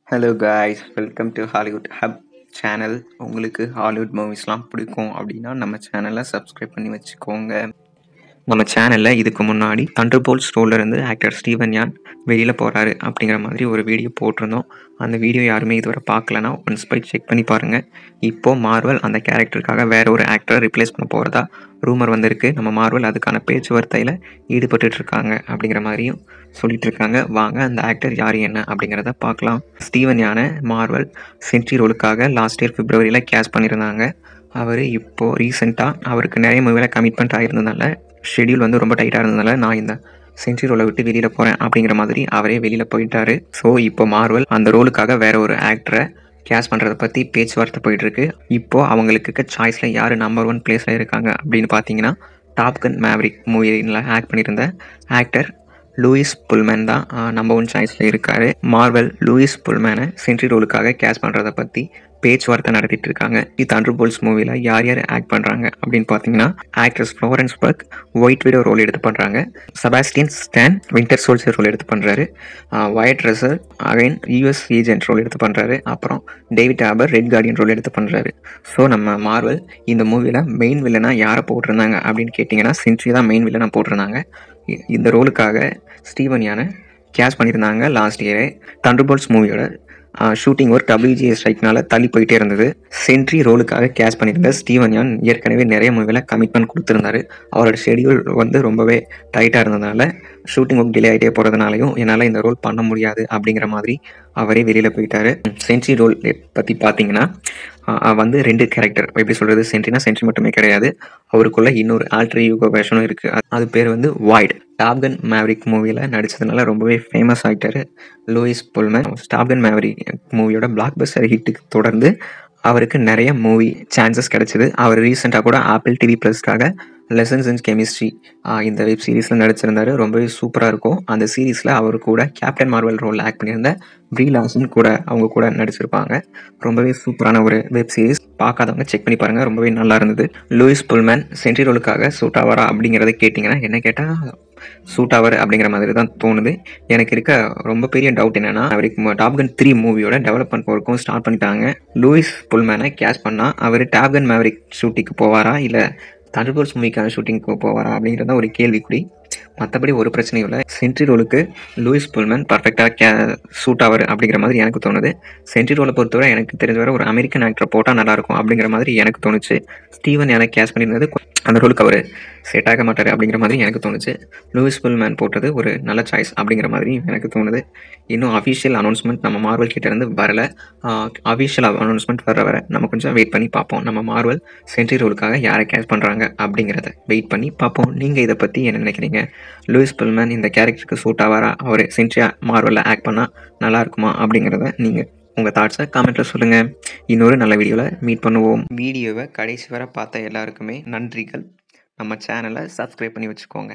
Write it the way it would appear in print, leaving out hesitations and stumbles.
Hello guys, welcome to Hollywood hub channel. உங்களுக்கு Hollywood மூவிஸ்லாம் பிடிக்கும் அப்படின்னா நம்ம சேனலை சப்ஸ்கிரைப் பண்ணி வச்சுக்கோங்க. நம்ம சேனலில் இதுக்கு முன்னாடி தண்டர்போல்ட்ஸ் ரோல்லேருந்து ஆக்டர் ஸ்டீவன் யான் வெளியில் போகிறாரு அப்படிங்கிற மாதிரி ஒரு வீடியோ போட்டிருந்தோம். அந்த வீடியோ யாருமே இதுவரை பார்க்கலன்னா ஒன்ஸ் போய் செக் பண்ணி பாருங்கள். இப்போது மார்வல் அந்த கேரக்டருக்காக வேற ஒரு ஆக்டரை ரிப்ளேஸ் பண்ண போகிறதா ரூமர் வந்திருக்கு. நம்ம மார்வல் அதுக்கான பேச்சுவார்த்தையில் ஈடுபட்டுருக்காங்க அப்படிங்கிற மாதிரியும் சொல்லிட்டு இருக்காங்க. வாங்க அந்த ஆக்டர் யார் என்ன அப்படிங்கிறத பார்க்கலாம். ஸ்டீவன் யானை மார்வல் சென்ட்ரி ரோலுக்காக லாஸ்ட் இயர் பிப்ரவரியில் கேஸ்ட் பண்ணியிருந்தாங்க. அவர் இப்போது ரீசெண்டாக அவருக்கு நிறைய மூவியில் கமிட்மெண்ட் ஆகிருந்ததுனால ஷெடியூல் வந்து ரொம்ப டைட்டாக இருந்ததுனால நான் இந்த சென்ட்ரி ரோலை விட்டு வெளியில் போகிறேன் அப்படிங்கிற மாதிரி அவரே வெளியில் போயிட்டாரு. ஸோ இப்போ மார்வல் அந்த ரோலுக்காக வேற ஒரு ஆக்டரை கேஸ் பண்ணுறதை பற்றி பேச்சுவார்த்தை போயிட்டுருக்கு. இப்போது அவங்களுக்கு சாய்ஸில் யார் நம்பர் 1 பிளேஸில் இருக்காங்க அப்படின்னு பார்த்தீங்கன்னா டாப் கன் மேவரிக் மூவியில் ஆக்ட் பண்ணியிருந்த ஆக்டர் லூயிஸ் புல்மேன் தான் நம்பர் 1 சாய்ஸில் இருக்கார். மார்வல் லூயிஸ் புல்மேனை சென்ட்ரி ரோலுக்காக கேஸ் பண்ணுறதை பற்றி பேச்சுவார்த்தை நடத்திட்டு இருக்காங்க. தண்டர்போல்ட்ஸ் மூவியில் யார் யார் ஆக்ட் பண்ணுறாங்க அப்படின்னு பார்த்தீங்கன்னா ஆக்ட்ரஸ் ஃப்ளோரன்ஸ் பர்க் ஒயிட் விடோ ரோல் எடுத்து பண்ணுறாங்க. Sebastian Stan winter soldier role எடுத்து பண்ணுறாரு. Wyatt Russell again US agent role எடுத்து பண்ணுறாரு. அப்புறம் David Harbour red guardian role எடுத்து பண்ணுறாரு. ஸோ நம்ம மார்வல் இந்த மூவியில் மெயின் வில்லனாக யாரை போட்டிருந்தாங்க அப்படின்னு கேட்டிங்கன்னா சென்ட்ரி தான் மெயின் வில்லனாக போட்டிருந்தாங்க. இந்த ரோலுக்காக ஸ்டீவன் யானை கேஸ் பண்ணியிருந்தாங்க லாஸ்ட் இயரே. தண்டர்போல்ட்ஸ் மூவியோட ஷூட்டிங் ஒரு WGA ஸ்ட்ரைக்னால தள்ளி போயிட்டே இருந்தது. சென்ட்ரி ரோலுக்காக கேஸ் பண்ணியிருந்த ஸ்டீவன் யான் ஏற்கனவே நிறைய மூவியில் கமிட்மெண்ட் கொடுத்துருந்தாரு. அவரோட ஷெடியூல் வந்து ரொம்பவே டைட்டாக இருந்ததுனால ஷூட்டிங் ஒர்க் டிலே ஆகிட்டே போகிறதுனாலையும் என்னால் இந்த ரோல் பண்ண முடியாது அப்படிங்கிற மாதிரி அவரே வெளியில் போயிட்டார். சென்ட்ரி ரோல் பற்றி பார்த்தீங்கன்னா வந்து 2 கேரக்டர், எப்படி சொல்கிறது, சென்ட்ரினா சென்ட்ரி மட்டுமே கிடையாது, அவருக்குள்ள இன்னொரு ஆல்டர் ஈகோ வேர்ஷனும் இருக்குது. அது பேர் வந்து வாய்ட். டாப் கன் மேவரிக் மூவியில் நடித்ததுனால ரொம்பவே ஃபேமஸ் ஆகிட்டார் லூயிஸ் புல்மேன். டாப் கன் மேவரிக் மூவியோட பிளாக் பஸ்டர் ஹிட்டுக்கு தொடர்ந்து அவருக்கு நிறைய மூவி சான்சஸ் கிடைச்சிது. அவர் ரீசெண்டாக கூட ஆப்பிள் TV +க்காக லெசன்ஸ் இன் கெமிஸ்ட்ரி இந்த வெப் சீரிஸில் நடிச்சிருந்தார். ரொம்பவே சூப்பராக இருக்கும். அந்த சீரீஸில் அவர் கூட கேப்டன் மார்வல் ரோல் ஆக்ட் பண்ணியிருந்த ப்ரீ லார்சன் கூட அவங்க கூட நடிச்சிருப்பாங்க. ரொம்பவே சூப்பரான ஒரு வெப் சீரிஸ். பார்க்காதவங்க செக் பண்ணி பாருங்கள், ரொம்பவே நல்லா இருந்தது. லூயிஸ் புல்மேன் சென்ட்ரி ரோலுக்காக சூட் ஆவாரா அப்படிங்கிறத கேட்டிங்கன்னா என்ன கேட்டால் சூட் ஆவார் அப்படிங்கிற மாதிரி தான் தோணுது. எனக்கு இருக்க ரொம்ப பெரிய டவுட் என்னென்னா அவருக்கு டாப் கன் 3 மூவியோட டெவலப்மெண்ட் ஒர்க்கும் ஸ்டார்ட் பண்ணிட்டாங்க. லூயிஸ் புல்மேனை கேஸ் பண்ணால் அவர் டாப் கன் மேவரிக் ஷூட்டிங்க்கு போவாரா இல்லை தண்டர்போல்ட்ஸ் மூவிக்கான ஷூட்டிங்க்கு போவாரா அப்படிங்கிறத ஒரு கேள்விக்குறி. மற்றபடி ஒரு பிரச்சனையும் இல்லை. சென்ட்ரி ரோலுக்கு லூயிஸ் புல்மேன் பர்ஃபெக்டாக சூட் ஆவார் அப்படிங்கிற மாதிரி எனக்கு தோணுது. சென்ட்ரி ரோலை பொறுத்தவரை எனக்கு தெரிஞ்ச வரை ஒரு அமெரிக்கன் ஆக்டரை போட்டால் நல்லாயிருக்கும் அப்படிங்கிற மாதிரி எனக்கு தோணுச்சு. ஸ்டீவன் எனக்கு கேஸ் பண்ணியிருந்தது அந்த ரோலுக்கு அவர் செட் ஆக மாட்டார் அப்படிங்கிற மாதிரி எனக்கு தோணுச்சு. லூயிஸ் புல்மேன் போட்டது ஒரு நல்ல சாய்ஸ் அப்படிங்கிற மாதிரி எனக்கு தோணுது. இன்னும் அஃபிஷியல் அனௌன்ஸ்மெண்ட் நம்ம மார்வல் கிட்டேருந்து வரலை. அஃபிஷியல் அனௌன்ஸ்மெண்ட் வர நம்ம கொஞ்சம் வெயிட் பண்ணி பார்ப்போம். நம்ம மார்வல் சென்ட்ரி ரோலுக்காக யாரை கேஸ் பண்ணுறாங்க அப்படிங்கிறத வெயிட் பண்ணி பார்ப்போம். நீங்கள் இதை பற்றி என்ன நினைக்கிறீங்க? லூயிஸ் புல்மேன் இந்த கேரக்டருக்கு சூட் ஆவாரா? அவர் சென்ட்ரியா மார்வலில் ஆக்ட் பண்ணால் நல்லா இருக்குமா அப்படிங்கிறத நீங்கள் உங்கள் தாட்ஸை கமெண்ட்டில் சொல்லுங்கள். இன்னொரு நல்ல வீடியோவில் மீட் பண்ணுவோம். வீடியோவை கடைசி வரை பார்த்த எல்லாருக்குமே நன்றிகள். நம்ம சேனலை சப்ஸ்கிரைப் பண்ணி வச்சுக்கோங்க.